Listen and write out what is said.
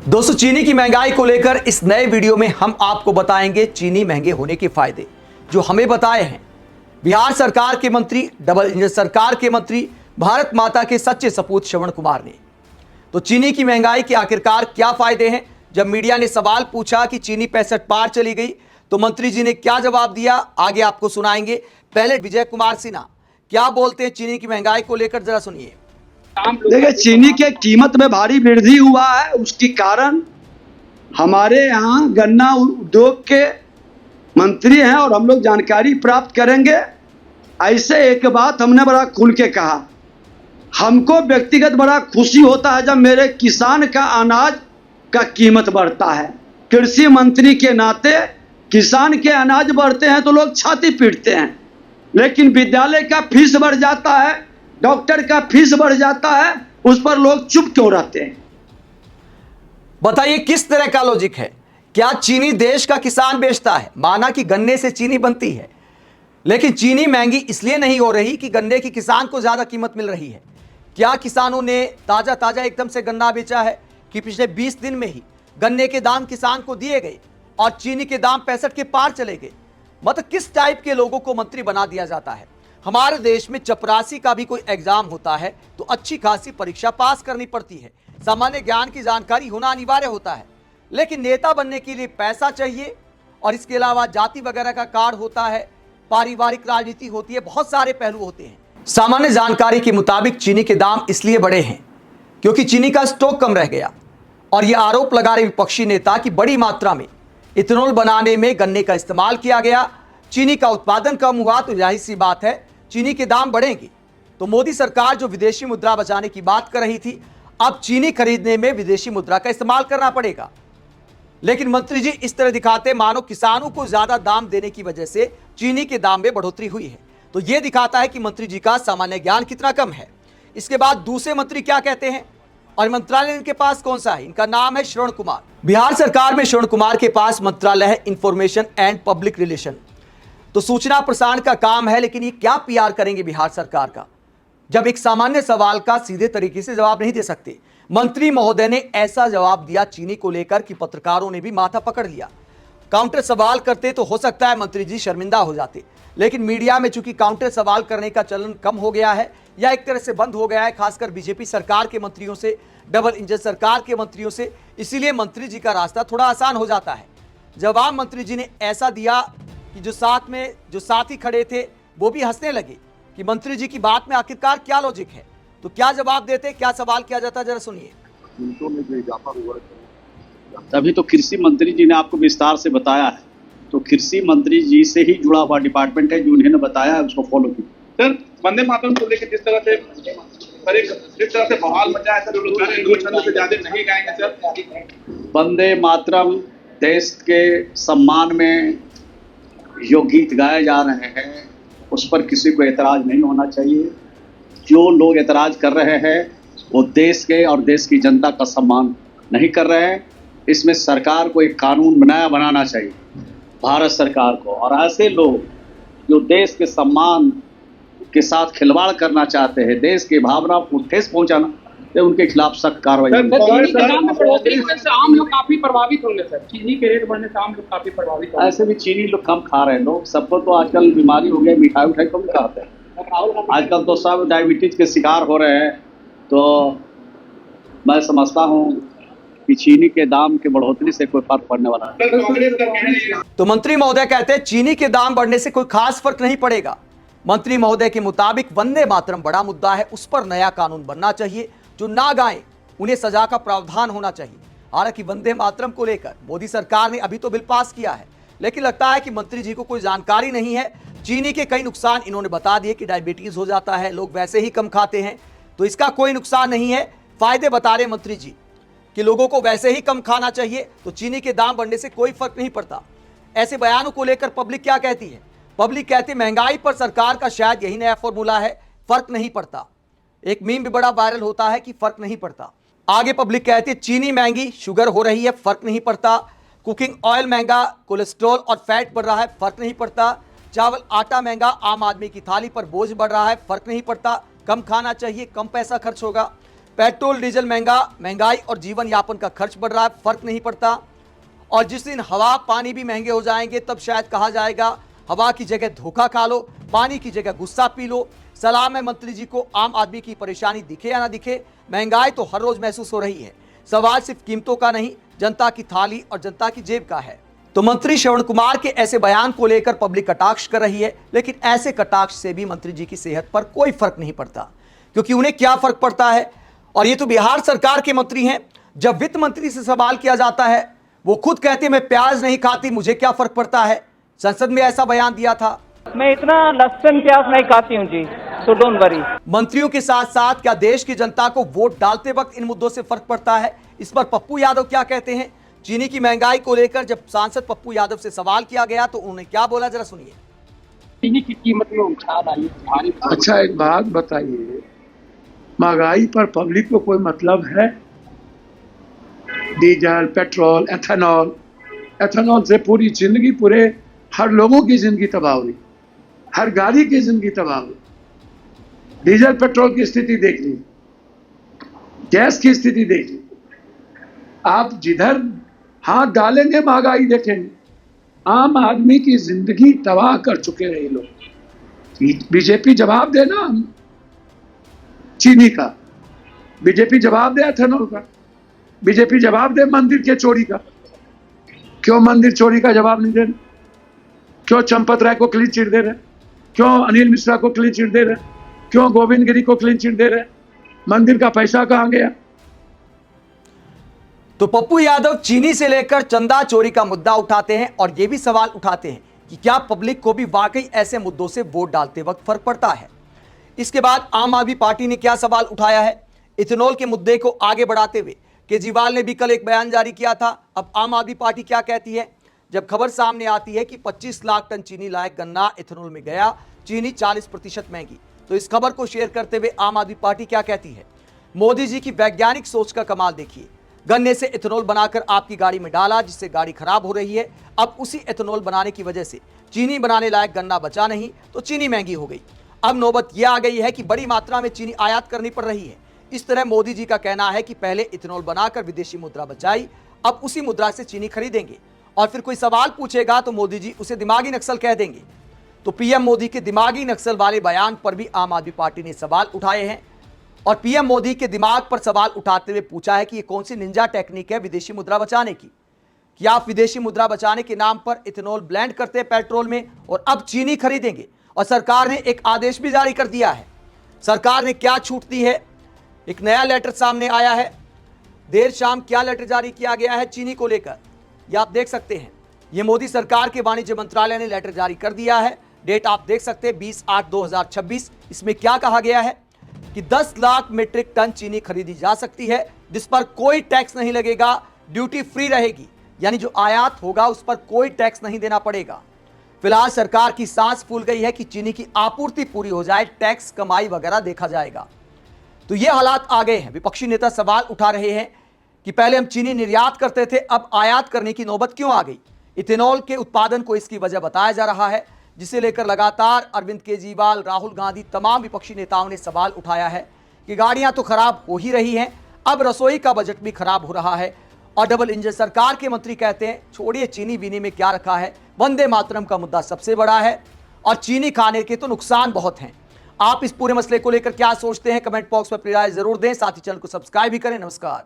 दोस्तों, चीनी की महंगाई को लेकर इस नए वीडियो में हम आपको बताएंगे चीनी महंगे होने के फायदे जो हमें बताए हैं बिहार सरकार के मंत्री, डबल इंजन सरकार के मंत्री, भारत माता के सच्चे सपूत श्रवण कुमार ने। तो चीनी की महंगाई के आखिरकार क्या फायदे हैं? जब मीडिया ने सवाल पूछा कि चीनी 65 पार चली गई तो मंत्री जी ने क्या जवाब दिया, आगे आपको सुनाएंगे। पहले विजय कुमार सिन्हा क्या बोलते हैं चीनी की महंगाई को लेकर, जरा सुनिए। देखिए, चीनी के कीमत में भारी वृद्धि हुआ है। उसके कारण हमारे यहाँ गन्ना उद्योग के मंत्री हैं और हम लोग जानकारी प्राप्त करेंगे। ऐसे एक बात हमने बड़ा खुल के कहा, हमको व्यक्तिगत बड़ा खुशी होता है जब मेरे किसान का अनाज का कीमत बढ़ता है। कृषि मंत्री के नाते किसान के अनाज बढ़ते हैं तो लोग छाती पीटते हैं, लेकिन विद्यालय का फीस बढ़ जाता है, डॉक्टर का फीस बढ़ जाता है, उस पर लोग चुप क्यों रहते हैं? बताइए किस तरह का लॉजिक है? क्या चीनी देश का किसान बेचता है? माना कि गन्ने से चीनी बनती है, लेकिन चीनी महंगी इसलिए नहीं हो रही कि गन्ने की किसान को ज्यादा कीमत मिल रही है। क्या किसानों ने ताजा ताजा एकदम से गन्ना बेचा है कि पिछले 20 दिन में ही गन्ने के दाम किसान को दिए गए और चीनी के दाम 65 के पार चले गए? मतलब किस टाइप के लोगों को मंत्री बना दिया जाता है? हमारे देश में चपरासी का भी कोई एग्जाम होता है तो अच्छी खासी परीक्षा पास करनी पड़ती है, सामान्य ज्ञान की जानकारी होना अनिवार्य होता है, लेकिन नेता बनने के लिए पैसा चाहिए और इसके अलावा जाति वगैरह का कार्ड होता है, पारिवारिक राजनीति होती है, बहुत सारे पहलू होते हैं। सामान्य जानकारी के मुताबिक चीनी के दाम इसलिए बढ़े हैं क्योंकि चीनी का स्टॉक कम रह गया और यह आरोप लगा रहे विपक्षी नेता कि बड़ी मात्रा में इथेनॉल बनाने में गन्ने का इस्तेमाल किया गया, चीनी का उत्पादन कम हुआ तो जाहिर सी बात है चीनी के दाम बढ़ेंगे। तो मोदी सरकार जो विदेशी मुद्रा बचाने की बात कर रही थी, अब चीनी खरीदने में विदेशी मुद्रा का इस्तेमाल करना पड़ेगा। लेकिन मंत्री जी इस तरह दिखाते मानो किसानों को ज्यादा दाम देने की वजह से चीनी के दाम में बढ़ोतरी हुई है। तो यह दिखाता है कि मंत्री जी का सामान्य ज्ञान कितना कम है। इसके बाद दूसरे मंत्री क्या कहते हैं और मंत्रालय इनके पास कौन सा है? इनका नाम है श्रवण कुमार। बिहार सरकार में श्रवण कुमार के पास मंत्रालय है इंफॉर्मेशन एंड पब्लिक रिलेशन, तो सूचना प्रसारण का काम है। लेकिन ये क्या पीआर करेंगे बिहार सरकार का, जब एक सामान्य सवाल का सीधे तरीके से जवाब नहीं दे सकते? मंत्री महोदय ने ऐसा जवाब दिया चीनी को लेकर कि पत्रकारों ने भी माथा पकड़ लिया। काउंटर सवाल करते तो हो सकता है मंत्री जी शर्मिंदा हो जाते, लेकिन मीडिया में चूंकि काउंटर सवाल करने का चलन कम हो गया है या एक तरह से बंद हो गया है, खासकर बीजेपी सरकार के मंत्रियों से, डबल इंजन सरकार के मंत्रियों से, इसीलिए मंत्री जी का रास्ता थोड़ा आसान हो जाता है। जवाब मंत्री जी ने ऐसा दिया कि जो साथी खड़े थे वो भी हंसने लगे कि मंत्री जी की बात में आखिरकार क्या लॉजिक है। तो क्या जवाब देते, क्या सवाल किया जाता, जरा सुनिए। तभी तो कृषि मंत्री जी ने आपको विस्तार से बताया है, तो कृषि मंत्री जी से ही जुड़ा हुआ डिपार्टमेंट है जो उन्होंने बताया है, उसको फॉलो कीजिए। सर, वंदे मातरम को लेकर जिस तरह से बवाल मचा है सर, दो छंदों से ज्यादा नहीं गाएंगे सर। वंदे मातरम देश के सम्मान में जो गीत गाए जा रहे हैं उस पर किसी को एतराज नहीं होना चाहिए। जो लोग एतराज कर रहे हैं वो देश के और देश की जनता का सम्मान नहीं कर रहे हैं। इसमें सरकार को एक कानून बनाना चाहिए, भारत सरकार को, और ऐसे लोग जो देश के सम्मान के साथ खिलवाड़ करना चाहते हैं, देश की भावना को ठेस पहुंचाना, तो उनके खिलाफ सख्त कार्रवाई। चीनी के दाम में बढ़ोतरी होने से आम लोग काफी प्रभावित होंगे सर। चीनी के रेट बढ़ने से आम लोग काफी प्रभावित होंगे। ऐसे भी चीनी लोग कम खा रहे हैं, लोग सबको तो आजकल बीमारी हो गई, मिठाई उठाई कम खाते हैं आजकल, तो सब डायबिटीज के शिकार हो रहे हैं। तो मैं समझता हूँ कि चीनी के दाम के बढ़ोतरी से कोई फर्क पड़ने वाला है। तो मंत्री महोदय कहते हैं चीनी के दाम बढ़ने से कोई खास फर्क नहीं पड़ेगा। मंत्री महोदय के मुताबिक वंदे मातरम बड़ा मुद्दा है, उस पर नया कानून बनना चाहिए। जो ना गाएं उन्हें सजा का प्रावधान होना चाहिए। हालांकि वंदे मातरम को लेकर मोदी सरकार ने अभी तो बिल पास किया है, लेकिन लगता है कि मंत्री जी को कोई जानकारी नहीं है। चीनी के कई नुकसान इन्होंने बता दिए कि डायबिटीज हो जाता है, लोग वैसे ही कम खाते हैं, तो इसका कोई नुकसान नहीं है। फायदे बता रहे मंत्री जी कि लोगों को वैसे ही कम खाना चाहिए, तो चीनी के दाम बढ़ने से कोई फर्क नहीं पड़ता। ऐसे बयानों को लेकर पब्लिक क्या कहती है? पब्लिक कहती है महंगाई पर सरकार का शायद यही नया फॉर्मूला है, फर्क नहीं पड़ता। एक मीम भी बड़ा वायरल होता है कि फर्क नहीं पड़ता। आगे पब्लिक कहती है चीनी महंगी, शुगर हो रही है, फर्क नहीं पड़ता। कुकिंग ऑयल महंगा, कोलेस्ट्रॉल और फैट बढ़ रहा है, फर्क नहीं पड़ता। चावल आटा महंगा, आम आदमी की थाली पर बोझ बढ़ रहा है, फर्क नहीं पड़ता। कम खाना चाहिए, कम पैसा खर्च होगा। पेट्रोल डीजल महंगाई और जीवन यापन का खर्च बढ़ रहा है, फर्क नहीं पड़ता। और जिस दिन हवा पानी भी महंगे हो जाएंगे तब शायद कहा जाएगा हवा की जगह धोखा खा लो, पानी की जगह गुस्सा पी लो। सलाम है मंत्री जी को, आम आदमी की परेशानी दिखे या ना दिखे, महंगाई तो हर रोज महसूस हो रही है। सवाल सिर्फ कीमतों का नहीं, जनता की थाली और जनता की जेब का है। तो मंत्री श्रवण कुमार के ऐसे बयान को लेकर पब्लिक कटाक्ष कर रही है, लेकिन ऐसे कटाक्ष से भी मंत्री जी की सेहत पर कोई फर्क नहीं पड़ता, क्योंकि उन्हें क्या फर्क पड़ता है। और ये तो बिहार सरकार के मंत्री हैं, जब वित्त मंत्री से सवाल किया जाता है वो खुद कहते हैं मैं प्याज नहीं खाती, मुझे क्या फर्क पड़ता है। संसद में ऐसा बयान दिया था। मैं इतना लहसुन प्याज नहीं खाती हूँ जी, सो डोंट वरी। मंत्रियों के साथ साथ क्या देश की जनता को वोट डालते वक्त इन मुद्दों से फर्क पड़ता है? इस पर पप्पू यादव क्या कहते हैं? चीनी की महंगाई को लेकर जब सांसद पप्पू यादव से सवाल किया गया तो उन्होंने क्या बोला, जरा सुनिए। चीनी की कीमत में उछाल आई है भारी। अच्छा एक बात बताइए, महंगाई पर पब्लिक को कोई मतलब है? डीजल, पेट्रोल, एथेनॉल से पूरी जिंदगी, पूरे हर लोगों की जिंदगी तबाह हुई, हर गाड़ी की जिंदगी तबाह हुई। डीजल पेट्रोल की स्थिति देख ली, गैस की स्थिति देख ली। आप जिधर हाथ डालेंगे महंगाई देखेंगे। आम आदमी की जिंदगी तबाह कर चुके हैं ये लोग। बीजेपी जवाब दे ना चीनी का, बीजेपी जवाब दे एथेनॉल का, बीजेपी जवाब दे मंदिर के चोरी का। क्यों मंदिर चोरी का जवाब नहीं दे रहे? क्यों चंपत राय को क्लीन चिट दे रहे? क्यों अनिल मिश्रा को क्लीन चिट दे रहे? क्यों गोविंद गिरी को क्लीन चिट दे रहे? मंदिर का पैसा कहां गया? तो पप्पू यादव चीनी से लेकर चंदा चोरी का मुद्दा उठाते हैं और यह भी सवाल उठाते हैं कि क्या पब्लिक को भी वाकई ऐसे मुद्दों से वोट डालते वक्त फर्क पड़ता है। इसके बाद आम आदमी पार्टी ने क्या सवाल उठाया है, इथेनॉल के मुद्दे को आगे बढ़ाते हुए केजरीवाल ने भी कल एक बयान जारी किया था। अब आम आदमी पार्टी क्या कहती है, जब खबर सामने आती है कि 25 लाख टन चीनी लायक गन्ना इथेनॉल में गया, चीनी 40% महंगी, तो इस खबर को शेयर करते हुए आम आदमी पार्टी क्या कहती है। मोदी जी की वैज्ञानिक सोच का कमाल देखिए, गन्ने से इथेनॉल बनाकर आपकी गाड़ी में डाला जिससे गाड़ी खराब हो रही है। अब उसी इथेनॉल बनाने की वजह से चीनी बनाने लायक गन्ना बचा नहीं तो चीनी महंगी हो गई। अब नौबत यह आ गई है कि बड़ी मात्रा में चीनी आयात करनी पड़ रही है। इस तरह मोदी जी का कहना है कि पहले इथेनॉल बनाकर विदेशी मुद्रा बचाई, अब उसी मुद्रा से चीनी खरीदेंगे और फिर कोई सवाल पूछेगा तो मोदी जी उसे दिमागी नक्सल कह देंगे। तो पीएम मोदी के दिमागी नक्सल वाले बयान पर भी आम आदमी पार्टी ने सवाल उठाए हैं और पीएम मोदी के दिमाग पर सवाल उठाते हुए पूछा है कि ये कौन सी निंजा टेक्निक है विदेशी मुद्रा बचाने की। क्या आप विदेशी मुद्रा बचाने के नाम पर इथेनॉल ब्लेंड करते हैं पेट्रोल में और अब चीनी खरीदेंगे। और सरकार ने एक आदेश भी जारी कर दिया है। सरकार ने क्या छूट दी है, एक नया लेटर सामने आया है। देर शाम क्या लेटर जारी किया गया है चीनी को लेकर, यह आप देख सकते हैं। यह मोदी सरकार के वाणिज्य मंत्रालय ने लेटर जारी कर दिया है। डेट आप देख सकते हैं 20/8/2026। इसमें क्या कहा गया है कि 10 लाख मीट्रिक टन चीनी खरीदी जा सकती है जिस पर कोई टैक्स नहीं लगेगा, ड्यूटी फ्री रहेगी, यानी जो आयात होगा उस पर कोई टैक्स नहीं देना पड़ेगा। फिलहाल सरकार की सांस फूल गई है कि चीनी की आपूर्ति पूरी हो जाए, टैक्स कमाई वगैरह देखा जाएगा। तो ये हालात आ गए हैं। विपक्षी नेता सवाल उठा रहे हैं कि पहले हम चीनी निर्यात करते थे, अब आयात करने की नौबत क्यों आ गई। इथेनॉल के उत्पादन को इसकी वजह बताया जा रहा है, जिसे लेकर लगातार अरविंद केजरीवाल, राहुल गांधी, तमाम विपक्षी नेताओं ने सवाल उठाया है कि गाड़ियां तो खराब हो ही रही हैं, अब रसोई का बजट भी खराब हो रहा है। और डबल इंजन सरकार के मंत्री कहते हैं छोड़िए चीनी बीनी में क्या रखा है, वंदे मातरम का मुद्दा सबसे बड़ा है और चीनी खाने के तो नुकसान बहुत हैं। आप इस पूरे मसले को लेकर क्या सोचते हैं, कमेंट बॉक्स में अपनी राय जरूर दें। साथ ही चैनल को सब्सक्राइब भी करें। नमस्कार।